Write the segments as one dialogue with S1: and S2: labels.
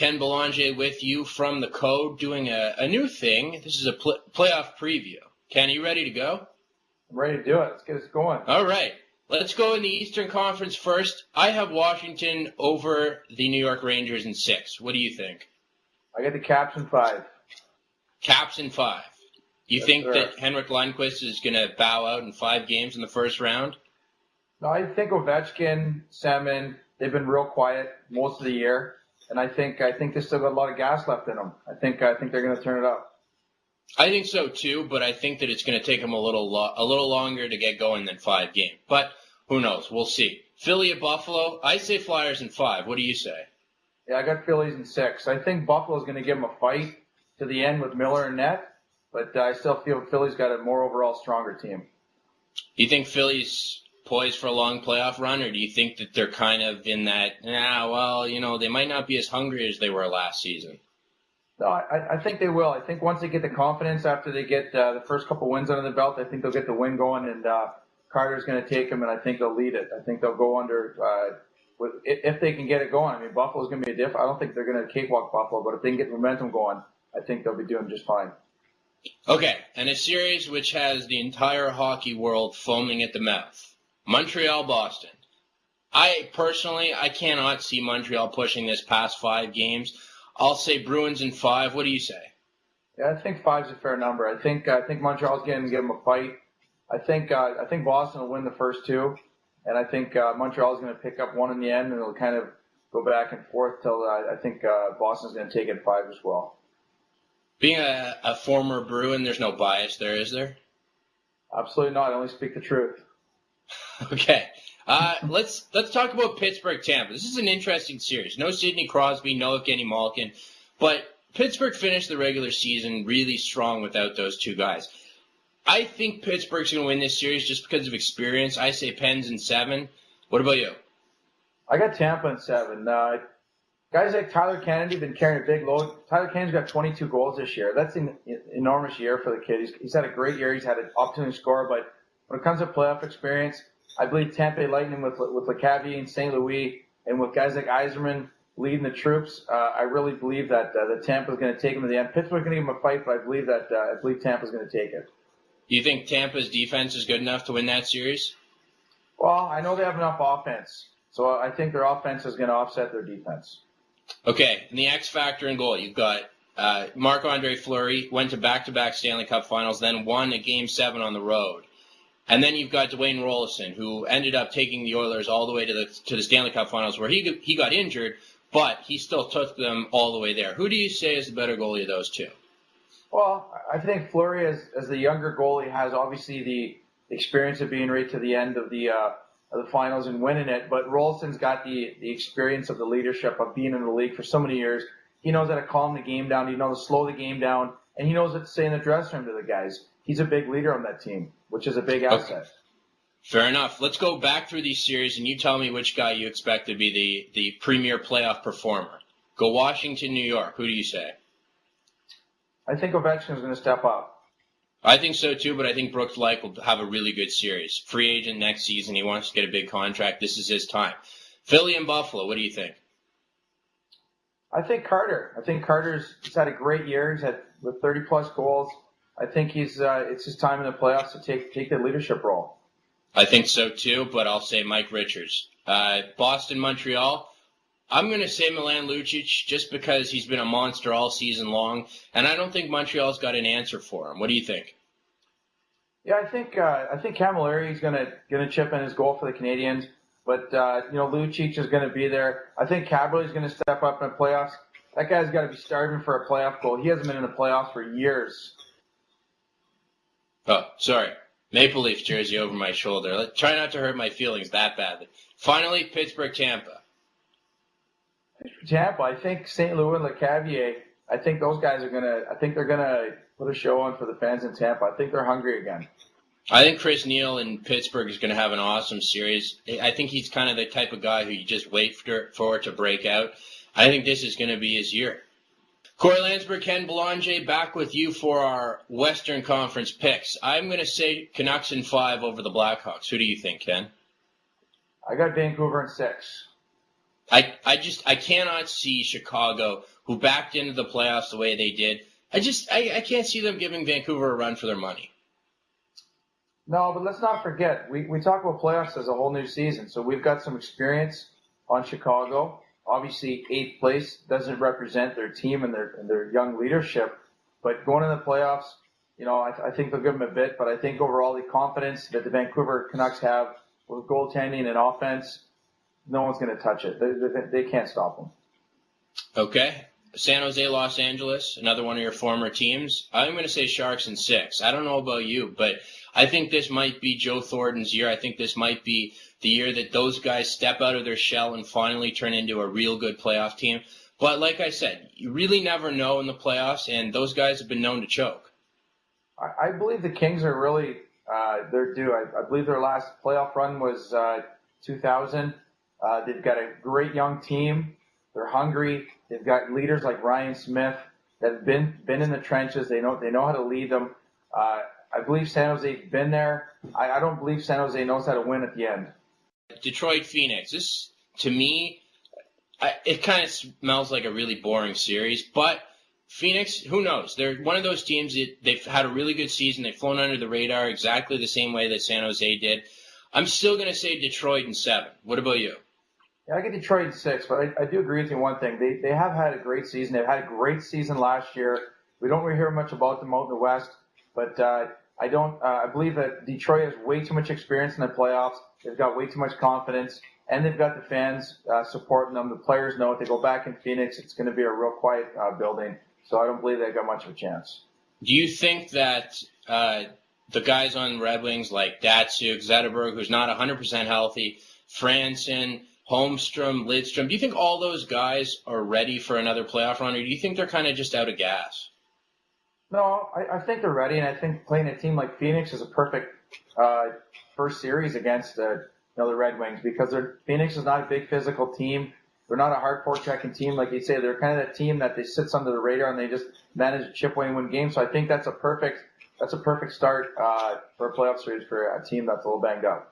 S1: Ken Belanger with you from the Code doing a new thing. This is a playoff preview. Ken, are you ready to go?
S2: I'm ready to do it. Let's get us going.
S1: All right. Let's go in the Eastern Conference first. I have Washington over the New York Rangers in 6. What do you think?
S2: I got the Caps in 5.
S1: Caps in 5. You
S2: Yes,
S1: think
S2: sir.
S1: that Henrik Lundqvist is going to bow out in 5 games in the first round?
S2: No, I think Ovechkin, Semin, they've been real quiet most of the year, and I think they still got a lot of gas left in them. I think they're going to turn it up.
S1: I think so too, but I think that it's going to take them a little longer to get going than 5 games. But who knows? We'll see. Philly at Buffalo. I say Flyers in 5. What do you say?
S2: Yeah, I got Phillies in 6. I think Buffalo's going to give them a fight to the end with Miller and net, but I still feel Philly's got a more overall stronger team.
S1: Do you think Philly's poised for a long playoff run, or do you think that they're kind of in that, they might not be as hungry as they were last season?
S2: No, I think they will. I think once they get the confidence after they get the first couple wins under the belt, I think they'll get the win going, and Carter's going to take them, and I think they'll lead it. I think they'll go under if they can get it going. I mean, Buffalo's going to be a diff. I don't think they're going to cakewalk Buffalo, but if they can get momentum going, I think they'll be doing just fine.
S1: Okay, and a series which has the entire hockey world foaming at the mouth. Montreal-Boston. I cannot see Montreal pushing this past 5 games. I'll say Bruins in 5. What do you say?
S2: Yeah, I think 5's a fair number. I think Montreal's going to give them a fight. I think Boston will win the first 2, and I think Montreal's going to pick up 1 in the end, and it'll kind of go back and forth till I think Boston's going to take it 5 as well.
S1: Being a former Bruin, there's no bias there, is there?
S2: Absolutely not. I only speak the truth.
S1: Okay. Let's talk about Pittsburgh-Tampa. This is an interesting series. No Sidney Crosby, no Evgeny Malkin, but Pittsburgh finished the regular season really strong without those 2 guys. I think Pittsburgh's going to win this series just because of experience. I say Pens in 7. What about you?
S2: I got Tampa in 7. Guys like Tyler Kennedy have been carrying a big load. Tyler Kennedy's got 22 goals this year. That's an enormous year for the kid. He's had a great year. He's had an opportunity to score, but when it comes to playoff experience, I believe Tampa Lightning with LeCavier and St. Louis and with guys like Yzerman leading the troops, I really believe that Tampa's going to take them to the end. Pittsburgh's going to give them a fight, but I believe Tampa's going to take it.
S1: Do you think Tampa's defense is good enough to win that series?
S2: Well, I know they have enough offense, so I think their offense is going to offset their defense.
S1: Okay, and the X factor in goal, you've got Marc-Andre Fleury, went to back-to-back Stanley Cup finals, then won a Game 7 on the road. And then you've got Dwayne Rollison, who ended up taking the Oilers all the way to the Stanley Cup finals, where he got injured, but he still took them all the way there. Who do you say is the better goalie of those 2?
S2: Well, I think Fleury, as the younger goalie, has obviously the experience of being right to the end of the finals and winning it. But Rolson's got the experience of the leadership of being in the league for so many years. He knows how to calm the game down. He knows how to slow the game down. And he knows what to say in the dressing room to the guys. He's a big leader on that team, which is a big asset.
S1: Okay. Fair enough. Let's go back through these series, and you tell me which guy you expect to be the premier playoff performer. Go Washington, New York. Who do you say?
S2: I think Ovechkin is going to step up.
S1: I think so too, but I think Brooks Laich will have a really good series. Free agent next season. He wants to get a big contract. This is his time. Philly and Buffalo. What do you think?
S2: I think Carter. He's had a great year. He's had with 30-plus goals. I think it's his time in the playoffs to take the leadership role.
S1: I think so too, but I'll say Mike Richards. Boston, Montreal. I'm going to say Milan Lucic just because he's been a monster all season long, and I don't think Montreal's got an answer for him. What do you think?
S2: Yeah, I think Camilleri is going to chip in his goal for the Canadiens, but Lucic is going to be there. I think Cabrera is going to step up in the playoffs. That guy's got to be starving for a playoff goal. He hasn't been in the playoffs for years.
S1: Oh, sorry. Maple Leafs jersey over my shoulder. Try not to hurt my feelings that badly. Finally, Pittsburgh, Tampa.
S2: Tampa, I think St. Louis and LeCavier, I think those guys they're gonna put a show on for the fans in Tampa. I think they're hungry again.
S1: I think Chris Neal in Pittsburgh is going to have an awesome series. I think he's kind of the type of guy who you just wait for to break out. I think this is going to be his year. Corey Landsberg, Ken Belanger, back with you for our Western Conference picks. I'm going to say Canucks in 5 over the Blackhawks. Who do you think, Ken?
S2: I got Vancouver in 6.
S1: I cannot see Chicago who backed into the playoffs the way they did. I can't see them giving Vancouver a run for their money.
S2: No, but let's not forget, we talk about playoffs as a whole new season. So we've got some experience on Chicago. Obviously, 8th place doesn't represent their team and their young leadership. But going into the playoffs, I think they'll give them a bit. But I think overall the confidence that the Vancouver Canucks have with goaltending and offense, no one's going to touch it. They can't stop them.
S1: Okay. San Jose, Los Angeles, another one of your former teams. I'm going to say Sharks in 6. I don't know about you, but I think this might be Joe Thornton's year. I think this might be the year that those guys step out of their shell and finally turn into a real good playoff team. But like I said, you really never know in the playoffs, and those guys have been known to choke.
S2: I believe the Kings are really they're due. I believe their last playoff run was 2000. They've got a great young team. They're hungry. They've got leaders like Ryan Smith that have been in the trenches. They know how to lead them. I believe San Jose's been there. I don't believe San Jose knows how to win at the end.
S1: Detroit, Phoenix. This, to me, it kind of smells like a really boring series. But Phoenix, who knows? They're one of those teams that they've had a really good season. They've flown under the radar exactly the same way that San Jose did. I'm still going to say Detroit in 7. What about you?
S2: Yeah, I get Detroit in 6, but I do agree with you on one thing. They have had a great season. They've had a great season last year. We don't really hear much about them out in the West, but I believe that Detroit has way too much experience in the playoffs. They've got way too much confidence, and they've got the fans supporting them. The players know if they go back in Phoenix, it's going to be a real quiet building. So I don't believe they've got much of a chance.
S1: Do you think that the guys on Red Wings like Datsuk, Zetterberg, who's not 100% healthy, Franson, Holmstrom, Lidstrom, do you think all those guys are ready for another playoff run, or do you think they're kind of just out of gas?
S2: No, I think they're ready, and I think playing a team like Phoenix is a perfect first series against the Red Wings because Phoenix is not a big physical team. They're not a hard forechecking team, like you say. They're kind of that team that they sits under the radar and they just manage to chip away and win games. So I think that's a perfect start for a playoff series for a team that's a little banged up.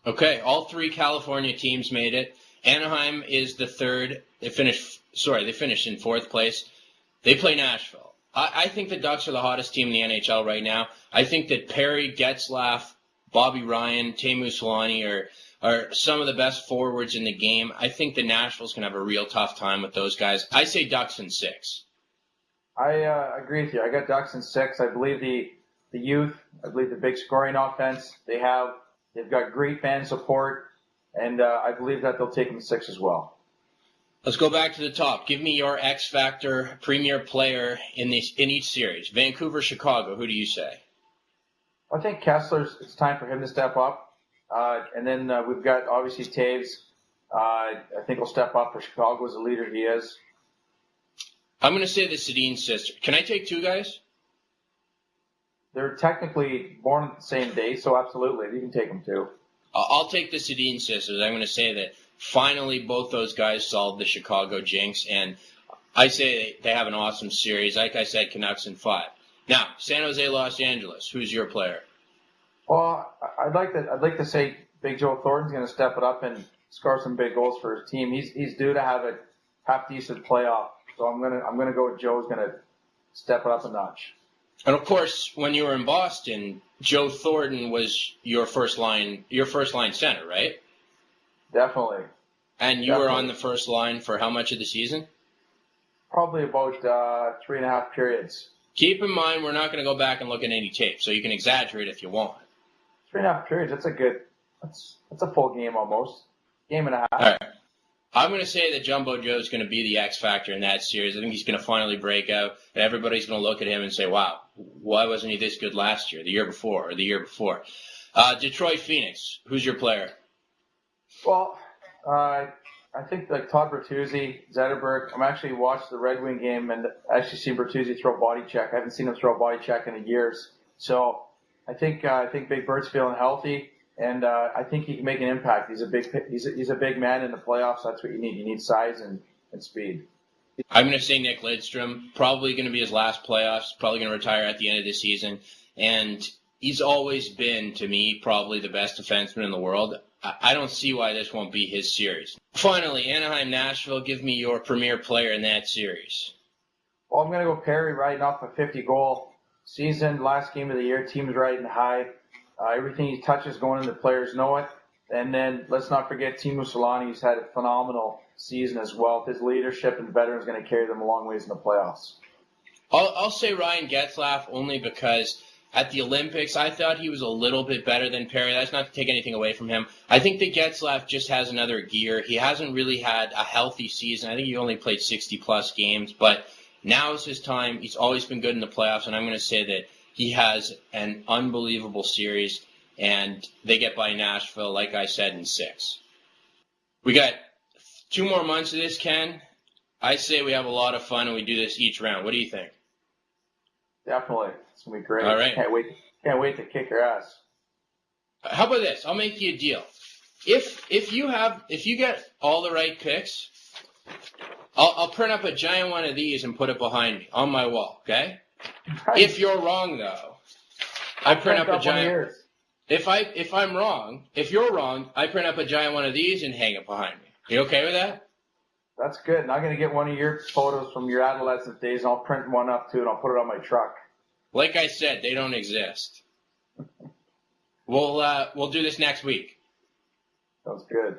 S1: Okay, all 3 California teams made it. Anaheim is the 3rd. They finished in 4th place. They play Nashville. I think the Ducks are the hottest team in the NHL right now. I think that Perry, Getzlaf, Bobby Ryan, Teemu Selanne are some of the best forwards in the game. I think the Nashville's going to have a real tough time with those guys. I say Ducks in 6.
S2: I agree with you. I got Ducks in 6. I believe the youth. I believe the big scoring offense they have. They've got great fan support, and I believe that they'll take them to 6 as well.
S1: Let's go back to the top. Give me your X Factor premier player in each series. Vancouver, Chicago. Who do you say?
S2: I think it's time for him to step up. And then we've got, obviously, Taves. I think he'll step up for Chicago as the leader he is.
S1: I'm going to say the Sedin sister. Can I take 2 guys?
S2: They're technically born on the same day, so absolutely. You can take them too.
S1: I'll take the Sedin sisters. I'm going to say that finally both those guys solved the Chicago jinx, and I say they have an awesome series. Like I said, Canucks in 5. Now, San Jose, Los Angeles. Who's your player?
S2: Well, I'd like to say Big Joe Thornton's going to step it up and score some big goals for his team. He's due to have a half decent playoff, so I'm gonna go with Joe's going to step it up a notch.
S1: And of course, when you were in Boston, Joe Thornton was your first line center, right?
S2: Definitely.
S1: And you were on the first line for how much of the season?
S2: Probably about 3.5 periods.
S1: Keep in mind, we're not going to go back and look at any tape, so you can exaggerate if you want.
S2: 3.5 periods. That's a full game almost. Game and a half.
S1: All right. I'm going to say that Jumbo Joe's going to be the X factor in that series. I think he's going to finally break out, and everybody's going to look at him and say, wow, why wasn't he this good last year, the year before, or the year before? Detroit, Phoenix, who's your player?
S2: Well, I think like Todd Bertuzzi, Zetterberg. I'm actually watched the Red Wing game and actually seen Bertuzzi throw a body check. I haven't seen him throw a body check in years. So I think Big Bert's feeling healthy. And I think he can make an impact. He's a big man in the playoffs. That's what you need. You need size and speed.
S1: I'm going to say Nick Lidstrom. Probably going to be his last playoffs. Probably going to retire at the end of the season. And he's always been, to me, probably the best defenseman in the world. I don't see why this won't be his series. Finally, Anaheim-Nashville, give me your premier player in that series.
S2: Well, I'm going to go Perry riding off a 50-goal season, last game of the year. Team's riding high. Everything he touches going in, the players know it. And then let's not forget Teemu Selanne. He's had a phenomenal season as well. His leadership and veterans going to carry them a long ways in the playoffs.
S1: I'll say Ryan Getzlaf only because at the Olympics, I thought he was a little bit better than Perry. That's not to take anything away from him. I think that Getzlaf just has another gear. He hasn't really had a healthy season. I think he only played 60-plus games, but now is his time. He's always been good in the playoffs, and I'm going to say that he has an unbelievable series, and they get by Nashville, like I said, in 6. We got 2 more months of this, Ken. I say we have a lot of fun, and we do this each round. What do you think?
S2: Definitely. It's going to be great.
S1: All right.
S2: Can't wait to kick your ass.
S1: How about this? I'll make you a deal. If you get all the right picks, I'll print up a giant one of these and put it behind me on my wall, okay?
S2: Right.
S1: If you're wrong though, I print up a giant. If you're wrong, I print up a giant one of these and hang it behind me. You okay with that? That's
S2: good. And I'm going to get one of your photos from your adolescent days, and I'll print one up too, and I'll put it on my truck.
S1: Like I said, they don't exist. We'll do this next week.
S2: Sounds good.